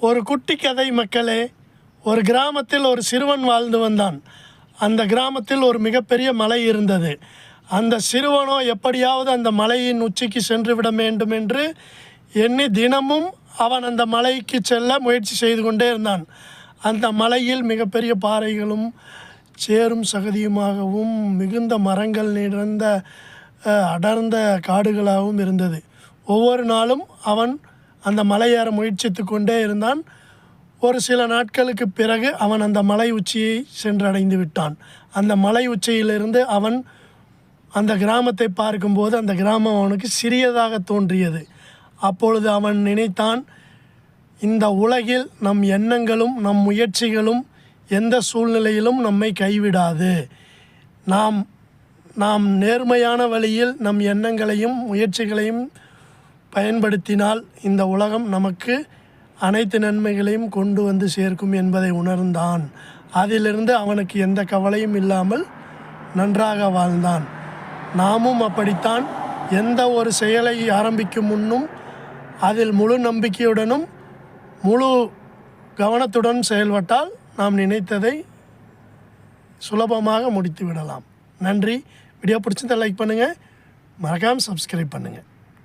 ஒரு குட்டி கதை மக்களே. ஒரு கிராமத்தில் ஒரு சிறுவன் வாழ்ந்து வந்தான். அந்த கிராமத்தில் ஒரு மிகப்பெரிய மலை இருந்தது. அந்த சிறுவனோ எப்படியாவது அந்த மலையின் உச்சிக்கு சென்று விட வேண்டும் என்று எண்ணி தினமும் அவன் அந்த மலைக்கு செல்ல முயற்சி செய்து கொண்டே இருந்தான். அந்த மலையில் மிகப்பெரிய பாறைகளும் சேரும் சகதியுமாகவும் மிகுந்த மரங்கள் நிறைந்த அடர்ந்த காடுகளாகவும் இருந்தது. ஒவ்வொரு நாளும் அவன் அந்த மலையேற முயற்சித்து கொண்டே இருந்தான். ஒரு சில நாட்களுக்கு பிறகு அவன் அந்த மலை உச்சியை சென்றடைந்து விட்டான். அந்த மலை உச்சியிலிருந்து அவன் அந்த கிராமத்தை பார்க்கும்போது அந்த கிராமம் அவனுக்கு சிறியதாக தோன்றியது. அப்பொழுது அவன் நினைத்தான், இந்த உலகில் நம் எண்ணங்களும் நம் முயற்சிகளும் எந்த சூழ்நிலையிலும் நம்மை கைவிடாது. நாம் நேர்மையான வழியில் நம் எண்ணங்களையும் முயற்சிகளையும் பயன்படுத்தினால் இந்த உலகம் நமக்கு அனைத்து நன்மைகளையும் கொண்டு வந்து சேர்க்கும் என்பதை உணர்ந்தான். அதிலிருந்து அவனுக்கு எந்த கவலையும் இல்லாமல் நன்றாக வாழ்ந்தான். நாமும் அப்படித்தான். எந்த ஒரு செயலை ஆரம்பிக்கும் முன்னும் அதில் முழு நம்பிக்கையுடனும் முழு கவனத்துடன் செயல்பட்டால் நாம் நினைத்ததை சுலபமாக முடித்து விடலாம். நன்றி. வீடியோ பிடிச்சிருந்தா லைக் பண்ணுங்கள், மறக்காமல் சப்ஸ்கிரைப் பண்ணுங்கள்.